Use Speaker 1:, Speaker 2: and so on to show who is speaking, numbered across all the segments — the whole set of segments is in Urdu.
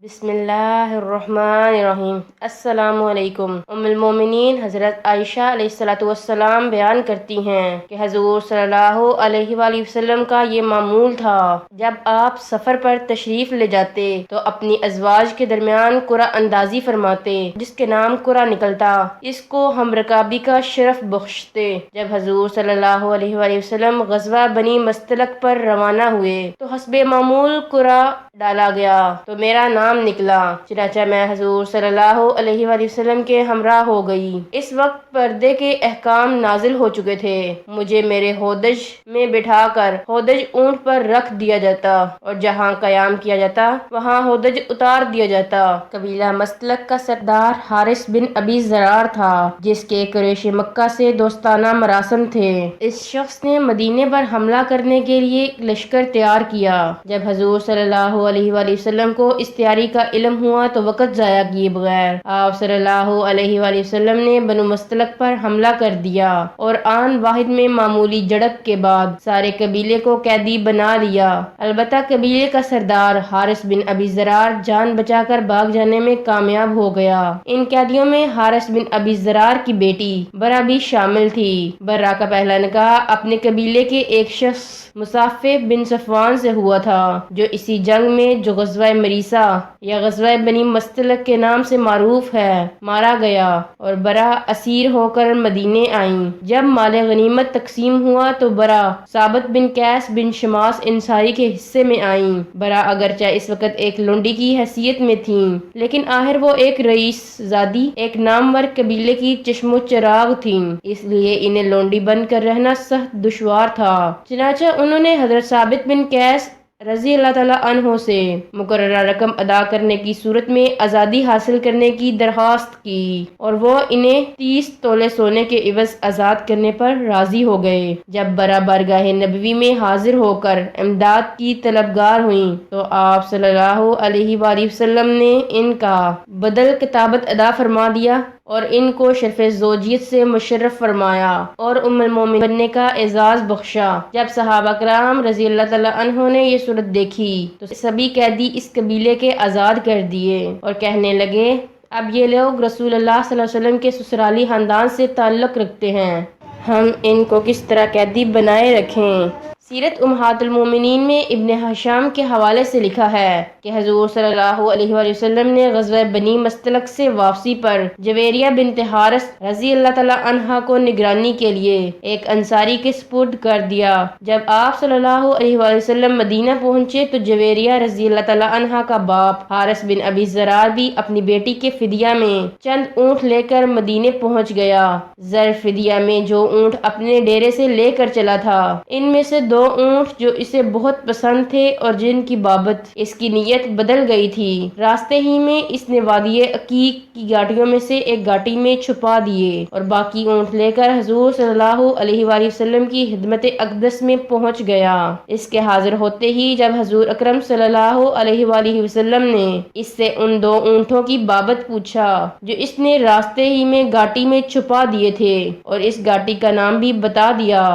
Speaker 1: بسم اللہ الرحمن الرحیم۔ السلام علیکم۔ ام المومنین حضرت عائشہ علیہ السلام بیان کرتی ہیں کہ حضور صلی اللہ علیہ وآلہ وسلم کا یہ معمول تھا، جب آپ سفر پر تشریف لے جاتے تو اپنی ازواج کے درمیان قرعہ اندازی فرماتے، جس کے نام قرعہ نکلتا، اس کو ہم رکابی کا شرف بخشتے۔ جب حضور صلی اللہ علیہ وآلہ وسلم غزوہ بنی مستلق پر روانہ ہوئے تو حسب معمول قرعہ ڈالا گیا تو میرا نام نکلا، چنانچہ میں حضور صلی اللہ علیہ وآلہ وسلم کے ہمراہ ہو گئی۔ اس وقت پردے کے احکام نازل ہو چکے تھے۔ مجھے میرے ہودج میں بٹھا کر ہودج اونٹ پر رکھ دیا جاتا اور جہاں قیام کیا جاتا وہاں ہودج اتار دیا جاتا۔ قبیلہ مستلق کا سردار حارث بن ابی ذرار تھا، جس کے قریش مکہ سے دوستانہ مراسم تھے۔ اس شخص نے مدینے پر حملہ کرنے کے لیے ایک لشکر تیار کیا۔ جب حضور صلی اللہ علیہ وآلہ وسلم کو اس تیاری کا علم ہوا تو وقت ضائع کیے بغیر آپ صلی اللہ علیہ وآلہ وسلم نے بنو مستلق پر حملہ کر دیا اور آن واحد میں معمولی جھڑپ کے بعد سارے قبیلے کو قیدی بنا لیا۔ البتہ قبیلے کا سردار حارث بن ابی ذرار جان بچا کر بھاگ جانے میں کامیاب ہو گیا۔ ان قیدیوں میں حارث بن ابی ذرار کی بیٹی برا بھی شامل تھی۔ برا کا پہلا نکاح اپنے قبیلے کے ایک شخص مصافح بن صفوان سے ہوا تھا، جو اسی جنگ میں جو غزوہ مریسہ یا غزوہ بنی مستلق کے نام سے معروف ہے مارا گیا، اور برا اسیر ہو کر مدینے آئیں۔ جب مال غنیمت تقسیم ہوا تو برا ثابت بن قیس بن شماس انصاری کے حصے میں آئیں۔ برا اگرچہ اس وقت ایک لونڈی کی حیثیت میں تھیں، لیکن آخر وہ ایک رئیس زادی، ایک نامور قبیلے کی چشم و چراغ تھیں، اس لیے انہیں لونڈی بن کر رہنا سخت دشوار تھا۔ چنانچہ انہوں نے حضرت ثابت بن قیس رضی اللہ تعالیٰ عنہ سے مقررہ رقم ادا کرنے کی صورت میں آزادی حاصل کرنے کی درخواست کی، اور وہ انہیں 30 تولے سونے کے عوض آزاد کرنے پر راضی ہو گئے۔ جب برا بارگاہ نبوی میں حاضر ہو کر امداد کی طلبگار ہوئیں تو آپ صلی اللہ علیہ وآلہ وسلم نے ان کا بدل کتابت ادا فرما دیا اور ان کو شرف زوجیت سے مشرف فرمایا اور ام المومنین بننے کا اعزاز بخشا۔ جب صحابہ کرام رضی اللہ تعالیٰ عنہ نے یہ صورت دیکھی تو سبھی قیدی اس قبیلے کے آزاد کر دیے اور کہنے لگے، اب یہ لوگ رسول اللہ صلی اللہ علیہ وسلم کے سسرالی خاندان سے تعلق رکھتے ہیں، ہم ان کو کس طرح قیدی بنائے رکھیں۔ سیرت امہات المومنین میں ابن ہشام کے حوالے سے لکھا ہے کہ حضور صلی اللہ علیہ وآلہ وسلم نے غزوہ بنی مستلق سے واپسی پر جویریہ بنت حارث رضی اللہ تعالیٰ عنہا کو نگرانی کے لیے ایک انصاری کے سپرد کر دیا۔ جب آپ صلی اللہ علیہ وآلہ وسلم مدینہ پہنچے تو جویریہ رضی اللہ تعالیٰ عنہا کا باپ حارث بن ابی ذرار بھی اپنی بیٹی کے فدیہ میں چند اونٹ لے کر مدینے پہنچ گیا۔ زر فدیہ میں جو اونٹ اپنے ڈیرے سے لے کر چلا تھا، ان میں سے 2 اونٹ جو اسے بہت پسند تھے اور جن کی بابت اس کی نیت بدل گئی تھی، راستے ہی میں اس نے وادی عقیق کی گھاٹیوں میں سے ایک گھاٹی میں چھپا دیے اور باقی اونٹ لے کر حضور صلی اللہ علیہ وآلہ وسلم کی خدمت اقدس میں پہنچ گیا۔ اس کے حاضر ہوتے ہی جب حضور اکرم صلی اللہ علیہ وآلہ وسلم نے اس سے ان 2 اونٹوں کی بابت پوچھا جو اس نے راستے ہی میں گھاٹی میں چھپا دیے تھے، اور اس گھاٹی کا نام بھی بتا دیا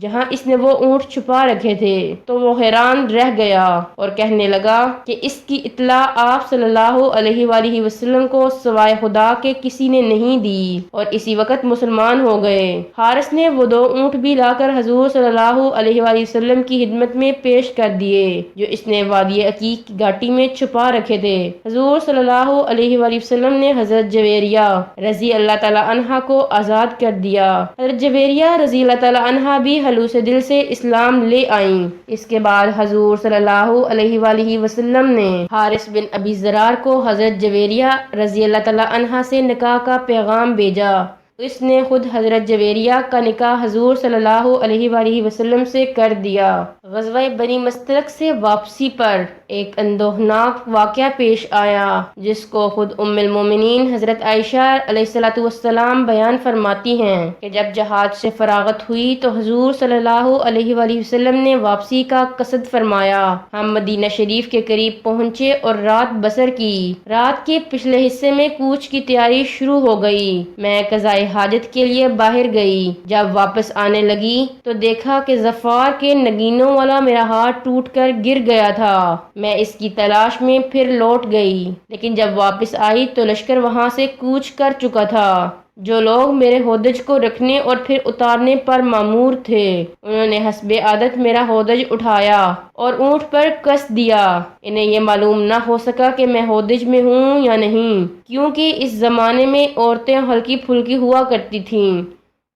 Speaker 1: جہاں اس نے وہ اونٹ چھپا رکھے تھے، تو وہ حیران رہ گیا اور کہنے لگا کہ اس کی اطلاع آپ صلی اللہ علیہ وآلہ وسلم کو سوائے خدا کے کسی نے نہیں دی، اور اسی وقت مسلمان ہو گئے۔ حارث نے وہ 2 اونٹ بھی لا کر حضور صلی اللہ علیہ وآلہ وسلم کی خدمت میں پیش کر دیے جو اس نے وادی عقیق کی گھاٹی میں چھپا رکھے تھے۔ حضور صلی اللہ علیہ وآلہ وسلم نے حضرت جویریہ رضی اللہ تعالیٰ عنہا کو آزاد کر دیا۔ حضرت جویریہ رضی اللہ تعالیٰ عنہا بھی خلوص دل سے اسلام لے آئیں۔ اس کے بعد حضور صلی اللہ علیہ وآلہ وسلم نے حارث بن ابی ذرار کو حضرت جویریہ رضی اللہ تعالیٰ عنہا سے نکاح کا پیغام بھیجا۔ اس نے خود حضرت جویریہ کا نکاح حضور صلی اللہ علیہ وآلہ وسلم سے کر دیا۔ غزوہ بنی مستلق سے واپسی پر ایک اندوہناک واقعہ پیش آیا جس کو خود ام المومنین حضرت عائشہ علیہ السلام بیان فرماتی ہیں کہ جب جہاد سے فراغت ہوئی تو حضور صلی اللہ علیہ وآلہ وسلم نے واپسی کا قصد فرمایا۔ ہم مدینہ شریف کے قریب پہنچے اور رات بسر کی۔ رات کے پچھلے حصے میں کوچ کی تیاری شروع ہو گئی۔ میں قضائے حاجت کے لیے باہر گئی۔ جب واپس آنے لگی تو دیکھا کہ ظفار کے نگینوں والا میرا ہاتھ ٹوٹ کر گر گیا تھا۔ میں اس کی تلاش میں پھر لوٹ گئی، لیکن جب واپس آئی تو لشکر وہاں سے کوچ کر چکا تھا۔ جو لوگ میرے ہودج کو رکھنے اور پھر اتارنے پر مامور تھے، انہوں نے حسب عادت میرا ہودج اٹھایا اور اونٹ پر کس دیا۔ انہیں یہ معلوم نہ ہو سکا کہ میں ہودج میں ہوں یا نہیں، کیونکہ اس زمانے میں عورتیں ہلکی پھلکی ہوا کرتی تھیں،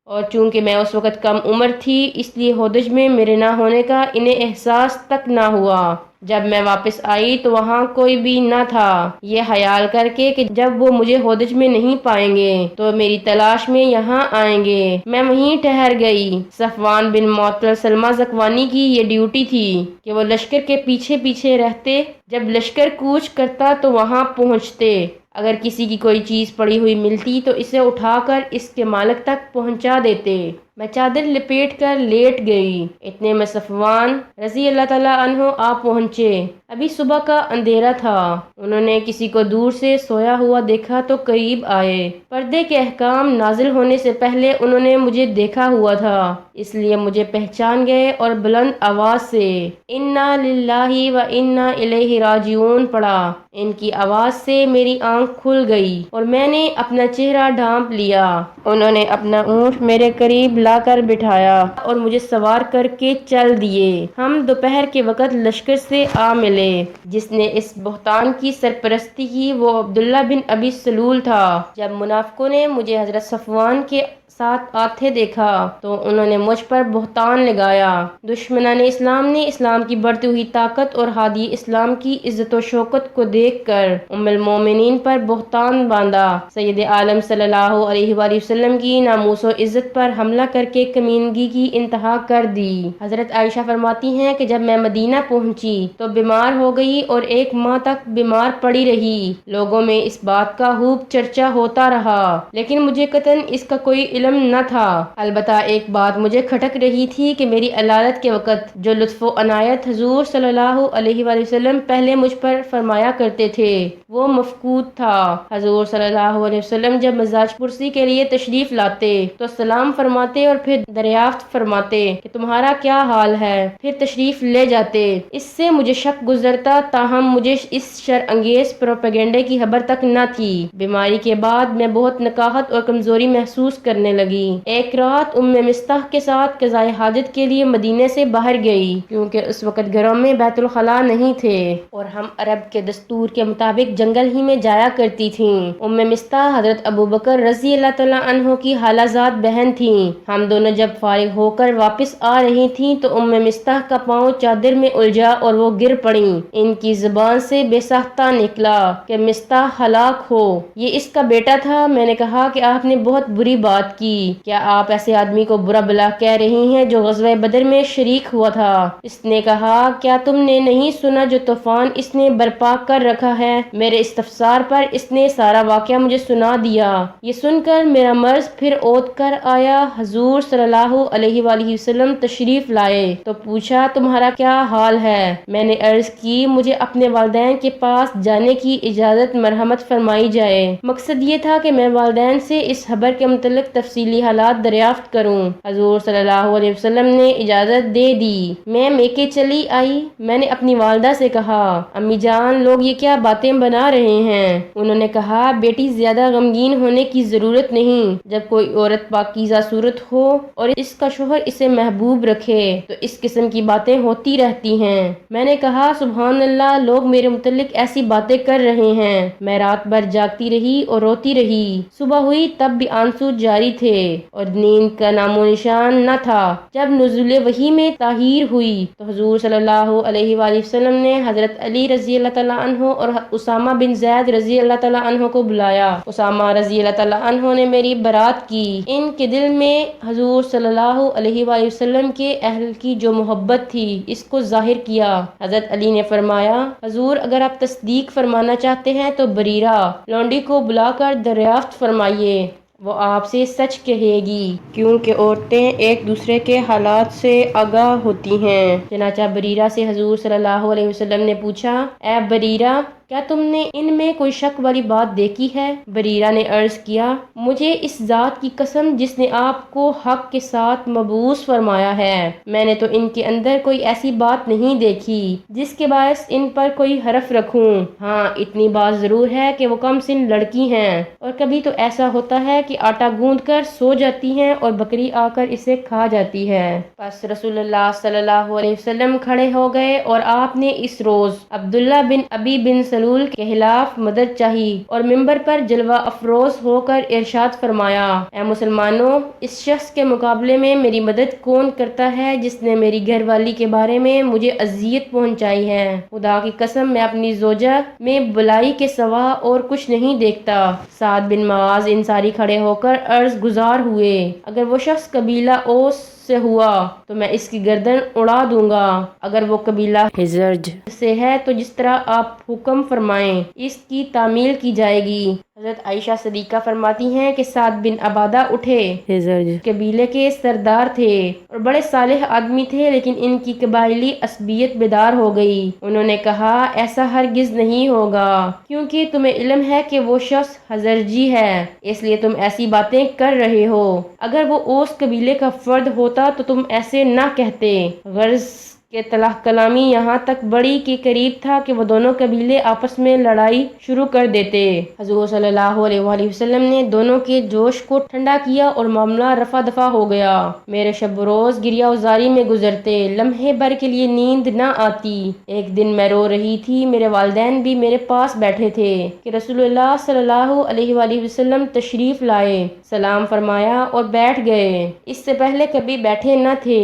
Speaker 1: اور چونکہ میں اس وقت کم عمر تھی اس لیے ہودج میں میرے نہ ہونے کا انہیں احساس تک نہ ہوا۔ جب میں واپس آئی تو وہاں کوئی بھی نہ تھا، یہ خیال کر کے کہ جب وہ مجھے ہودج میں نہیں پائیں گے تو میری تلاش میں یہاں آئیں گے، میں وہیں ٹھہر گئی۔ صفوان بن معطل سلمہ زکوانی کی یہ ڈیوٹی تھی کہ وہ لشکر کے پیچھے پیچھے رہتے، جب لشکر کوچ کرتا تو وہاں پہنچتے، اگر کسی کی کوئی چیز پڑی ہوئی ملتی تو اسے اٹھا کر اس کے مالک تک پہنچا دیتے۔ میں چادر لپیٹ کر لیٹ گئی، اتنے میں صفوان رضی اللہ تعالیٰ عنہ آ پہنچے۔ ابھی صبح کا اندھیرا تھا۔ انہوں نے کسی کو دور سے سویا ہوا دیکھا تو قریب آئے۔ پردے کے احکام نازل ہونے سے پہلے انہوں نے مجھے دیکھا ہوا تھا، اس لیے مجھے پہچان گئے اور بلند آواز سے انا للہ و انا الیہ راجعون پڑھا۔ ان کی آواز سے میری آنکھ کھل گئی اور میں نے اپنا چہرہ ڈھانپ لیا۔ انہوں نے اپنا اونٹ میرے قریب لا کر بٹھایا اور مجھے سوار کر کے چل دیے۔ ہم دوپہر کے وقت لشکر سے آ ملے۔ جس نے اس بہتان کی سرپرستی کی وہ عبداللہ بن ابی سلول تھا۔ جب منافقوں نے مجھے حضرت صفوان کے ساتھ آتے دیکھا تو انہوں نے مجھ پر بہتان لگایا۔ دشمنان اسلام نے اسلام کی بڑھتی ہوئی طاقت اور ہادی اسلام کی عزت و شوکت کو دیکھ کر ام المومنین پر بہتان باندھا، سید عالم صلی اللہ علیہ وآلہ وسلم کی ناموس و عزت پر حملہ کر کے کمینگی کی انتہا کر دی۔ حضرت عائشہ فرماتی ہیں کہ جب میں مدینہ پہنچی تو بیمار ہو گئی اور 1 ماہ تک بیمار پڑی رہی۔ لوگوں میں اس بات کا خوب چرچا ہوتا رہا، لیکن مجھے قطعاً اس کا کوئی علم نہ تھا۔ البتہ ایک بات مجھے کھٹک رہی تھی کہ میری علالت کے وقت جو لطف و عنایت حضور صلی اللہ علیہ وآلہ وسلم پہلے مجھ پر فرمایا کرتے تھے وہ مفقود تھا۔ حضور صلی اللہ علیہ وسلم جب مزاج پرسی کے لیے تشریف لاتے تو سلام فرماتے اور پھر دریافت فرماتے کہ تمہارا کیا حال ہے، پھر تشریف لے جاتے۔ اس سے مجھے شک گزرتا، تاہم مجھے اس شر انگیز پروپیگنڈے کی خبر تک نہ تھی۔ بیماری کے بعد میں بہت نکاہت اور کمزوری محسوس کرنے لگی۔ ایک رات ام مستح کے ساتھ قضائے حاجت کے لیے مدینے سے باہر گئی، کیونکہ اس وقت گھروں میں بیت الخلاء نہیں تھے اور ہم عرب کے دستور کے مطابق جنگل ہی میں جایا کرتی تھیں۔ ام مستح حضرت ابوبکر رضی اللہ تعالیٰ عنہ کی خالہ زاد بہن تھیں۔ ہم دونوں جب فارغ ہو کر واپس آ رہی تھیں تو ام مستح کا پاؤں چادر میں الجھا اور وہ گر پڑیں۔ ان کی زبان سے بے ساختہ نکلا کہ مستح ہلاک ہو، یہ اس کا بیٹا تھا۔ میں نے کہا کہ آپ نے بہت بری بات کی، کیا آپ ایسے آدمی کو برا بلا کہہ رہی ہیں جو غزوہ بدر میں شریک ہوا تھا؟ اس نے کہا کیا تم نے نہیں سنا جو طوفان اس نے برپا کر رکھا ہے؟ میرے استفسار پر اس نے سارا واقعہ مجھے سنا دیا۔ یہ سن کر میرا مرض پھر اوت کر آیا۔ حضور صلی اللہ علیہ وآلہ وسلم تشریف لائے تو پوچھا تمہارا کیا حال ہے؟ میں نے عرض کی مجھے اپنے والدین کے پاس جانے کی اجازت مرحمت فرمائی جائے۔ مقصد یہ تھا کہ میں والدین سے اس خبر کے متعلق تفصیلی حالات دریافت کروں۔ حضور صلی اللہ علیہ وسلم نے اجازت دے دی۔ میں میکے چلی آئی۔ میں نے اپنی والدہ سے کہا امی جان لوگ یہ کیا باتیں بنا رہے ہیں؟ انہوں نے کہا بیٹی زیادہ غمگین ہونے کی ضرورت نہیں، جب کوئی عورت پاکیزہ صورت ہو اور اس کا شوہر اسے محبوب رکھے تو اس قسم کی باتیں ہوتی رہتی ہیں۔ میں نے کہا سبحان اللہ لوگ میرے متعلق ایسی باتیں کر رہے ہیں۔ میں رات بھر جاگتی رہی اور روتی رہی۔ صبح ہوئی تب بھی آنسو جاری تھے اور نیند کا نام و نشان نہ تھا۔ جب نزول وحی میں تاخیر ہوئی تو حضور صلی اللہ علیہ وآلہ وسلم نے حضرت علی رضی اللہ تعالیٰ عنہ اور اسامہ بن زید رضی اللہ تعالیٰ عنہ کو بلایا۔ اسامہ رضی اللہ تعالیٰ عنہ نے میری برات کی۔ ان کے دل میں حضور صلی اللہ علیہ وآلہ وسلم کے اہل کی جو محبت تھی اس کو ظاہر کیا۔ حضرت علی نے فرمایا حضور اگر آپ تصدیق فرمانا چاہتے ہیں تو بریرہ لونڈی کو بلا کر دریافت فرمائیے، وہ آپ سے سچ کہے گی، کیونکہ عورتیں ایک دوسرے کے حالات سے آگاہ ہوتی ہیں۔ چنانچہ بریرہ سے حضور صلی اللہ علیہ وسلم نے پوچھا اے بریرہ کیا تم نے ان میں کوئی شک والی بات دیکھی ہے؟ بریرہ نے عرض کیا، مجھے اس ذات کی قسم جس نے آپ کو حق کے ساتھ مبعوث فرمایا ہے، میں نے تو ان کے اندر کوئی ایسی بات نہیں دیکھی جس کے باعث ان پر کوئی حرف رکھوں۔ ہاں، اتنی بات ضرور ہے کہ وہ کم سن لڑکی ہیں، اور کبھی تو ایسا ہوتا ہے کہ آٹا گوندھ کر سو جاتی ہیں اور بکری آ کر اسے کھا جاتی ہے۔ پس رسول اللہ صلی اللہ علیہ وسلم کھڑے ہو گئے اور آپ نے اس روز عبداللہ بن ابی بن سلول کے خلاف مدد چاہی اور منبر پر جلوہ افروز ہو کر ارشاد فرمایا، اے مسلمانوں، اس شخص کے مقابلے میں میری مدد کون کرتا ہے جس نے میری گھر والی کے بارے میں مجھے اذیت پہنچائی ہے؟ خدا کی قسم، میں اپنی زوجہ میں بلائی کے سوا اور کچھ نہیں دیکھتا۔ سعد بن معاذ انصاری کھڑے ہو کر عرض گزار ہوئے، اگر وہ شخص قبیلہ اوس سے ہوا تو میں اس کی گردن اڑا دوں گا، اگر وہ قبیلہ خزرج سے ہے تو جس طرح آپ حکم فرمائیں اس کی تعمیل کی جائے گی۔ حضرت عائشہ صدیقہ فرماتی ہیں کہ سعد بن عبادہ اٹھے، خزرج قبیلے کے سردار تھے اور بڑے صالح آدمی تھے، لیکن ان کی قبائلی عصبیت بیدار ہو گئی۔ انہوں نے کہا، ایسا ہرگز نہیں ہوگا، کیونکہ تمہیں علم ہے کہ وہ شخص خزرجی ہے، اس لیے تم ایسی باتیں کر رہے ہو۔ اگر وہ اوس قبیلے کا فرد ہوتا تو تم ایسے نہ کہتے۔ غرض کہ طلاق کلامی یہاں تک بڑھی کہ قریب تھا کہ وہ دونوں قبیلے آپس میں لڑائی شروع کر دیتے۔ حضور صلی اللہ علیہ وآلہ وسلم نے دونوں کے جوش کو ٹھنڈا کیا اور معاملہ رفع دفع ہو گیا۔ میرے شب و روز گریہ و زاری میں گزرتے، لمحے بھر کے لیے نیند نہ آتی۔ ایک دن میں رو رہی تھی، میرے والدین بھی میرے پاس بیٹھے تھے کہ رسول اللہ صلی اللہ علیہ وآلہ وسلم تشریف لائے، سلام فرمایا اور بیٹھ گئے۔ اس سے پہلے کبھی بیٹھے نہ تھے۔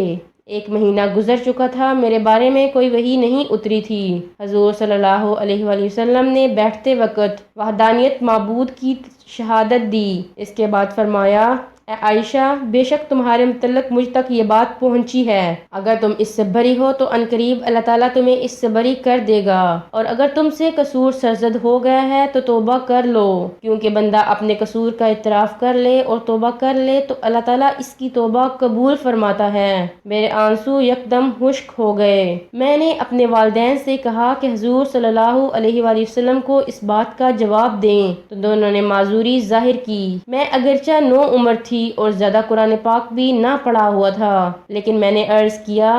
Speaker 1: ایک مہینہ گزر چکا تھا، میرے بارے میں کوئی وحی نہیں اتری تھی۔ حضور صلی اللہ علیہ وآلہ وسلم نے بیٹھتے وقت وحدانیت معبود کی شہادت دی۔ اس کے بعد فرمایا، اے عائشہ، بے شک تمہارے متعلق مجھ تک یہ بات پہنچی ہے، اگر تم اس سے بری ہو تو عنقریب اللہ تعالیٰ تمہیں اس سے بری کر دے گا، اور اگر تم سے قصور سرزد ہو گیا ہے تو توبہ کر لو، کیونکہ بندہ اپنے قصور کا اعتراف کر لے اور توبہ کر لے تو اللہ تعالیٰ اس کی توبہ قبول فرماتا ہے۔ میرے آنسو یکدم خشک ہو گئے۔ میں نے اپنے والدین سے کہا کہ حضور صلی اللہ علیہ وآلہ وسلم کو اس بات کا جواب دیں، تو دونوں نے معذوری ظاہر کی۔ میں اگرچہ نو عمر تھی اور زیادہ قرآن پاک بھی نہ پڑھا ہوا تھا، لیکن میں نے عرض کیا،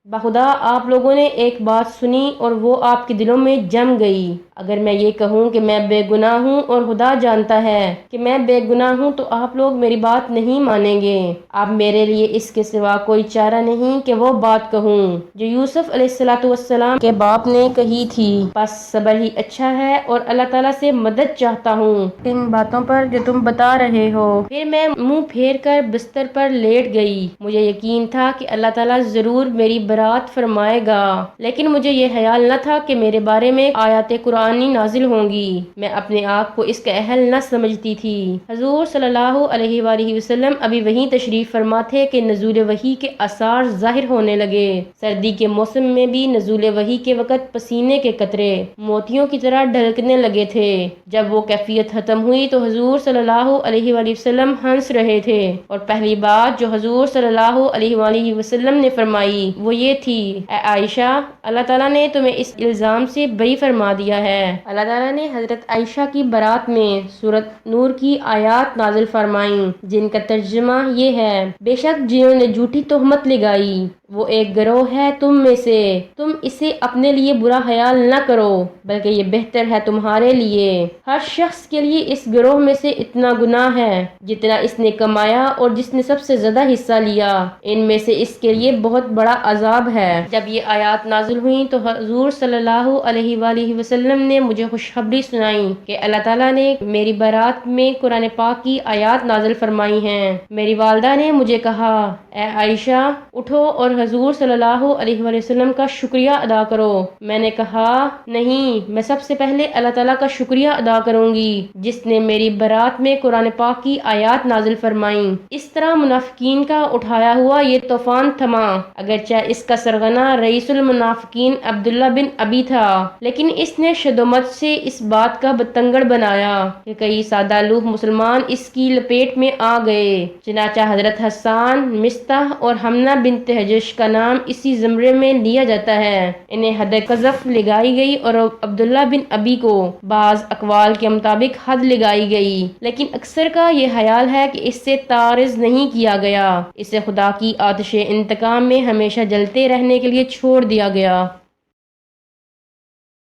Speaker 1: بخدا آپ لوگوں نے ایک بات سنی اور وہ آپ کے دلوں میں جم گئی۔ اگر میں یہ کہوں کہ میں بے گناہ ہوں اور خدا جانتا ہے کہ میں بے گناہ ہوں تو آپ لوگ میری بات نہیں مانیں گے۔ اب میرے لیے اس کے سوا کوئی چارہ نہیں کہ وہ بات کہوں جو یوسف علیہ السلام کے باپ نے کہی تھی، بس صبر ہی اچھا ہے اور اللہ تعالیٰ سے مدد چاہتا ہوں ان باتوں پر جو تم بتا رہے ہو۔ پھر میں منہ پھیر کر بستر پر لیٹ گئی۔ مجھے یقین تھا کہ اللہ تعالیٰ ضرور میری برات فرمائے گا، لیکن مجھے یہ خیال نہ تھا کہ میرے بارے میں آیات قرآنی نازل ہوں گی۔ میں اپنے آپ کو اس کا اہل نہ سمجھتی تھی۔ حضور صلی اللہ علیہ وآلہ وسلم ابھی وہیں تشریف فرما تھے کہ نزول وحی کے آثار ظاہر ہونے لگے۔ سردی کے موسم میں بھی نزول وحی کے وقت پسینے کے قطرے موتیوں کی طرح ڈھلکنے لگے تھے۔ جب وہ کیفیت ختم ہوئی تو حضور صلی اللہ علیہ وآلہ وسلم ہنس رہے تھے، اور پہلی بات جو حضور صلی اللہ علیہ وآلہ وسلم نے فرمائی وہ یہ تھی، اے عائشہ، اللہ تعالیٰ نے تمہیں اس الزام سے بری فرما دیا ہے۔ اللہ تعالیٰ نے حضرت عائشہ کی برات میں سورۃ نور کی آیات نازل فرمائیں، جن کا ترجمہ یہ ہے، بے شک جنہوں نے جھوٹی تہمت لگائی وہ ایک گروہ ہے تم میں سے، تم اسے اپنے لیے برا خیال نہ کرو بلکہ یہ بہتر ہے تمہارے لیے۔ ہر شخص کے لیے اس گروہ میں سے اتنا گناہ ہے جتنا اس نے کمایا، اور جس نے سب سے زیادہ حصہ لیا ان میں سے اس کے لیے بہت بڑا عذاب ہے۔ جب یہ آیات نازل ہوئیں تو حضور صلی اللہ علیہ وآلہ وسلم نے مجھے خوشخبری سنائی کہ اللہ تعالیٰ نے میری برات میں قرآن پاک کی آیات نازل فرمائی ہیں۔ میری والدہ نے مجھے کہا، اے عائشہ، اٹھو اور حضور صلی اللہ علیہ وآلہ وسلم کا شکریہ ادا کرو۔ میں نے کہا، نہیں، میں سب سے پہلے اللہ تعالیٰ کا شکریہ ادا کروں گی جس نے میری برات میں قرآن پاک کی آیات نازل فرمائیں۔ اس طرح منافقین کا اٹھایا ہوا یہ طوفان تھما۔ اگرچہ اس کا سرغنہ رئیس المنافقین عبداللہ بن ابی تھا، لیکن اس نے شدومت سے اس بات کا بتنگڑ بنایا کہ کئی سادہ لوح مسلمان اس کی لپیٹ میں آ گئے۔ چنانچہ حضرت حسان، مصطح اور حمنہ بنت جحش آتش کا نام اسی زمرے میں لیا جاتا ہے۔ انہیں حد قذف لگائی گئی اور عبداللہ بن ابی کو بعض اقوال کے مطابق حد لگائی گئی، لیکن اکثر کا یہ خیال ہے کہ اس سے تعرض نہیں کیا گیا، اسے خدا کی آتش انتقام میں ہمیشہ جلتے رہنے کے لیے چھوڑ دیا گیا۔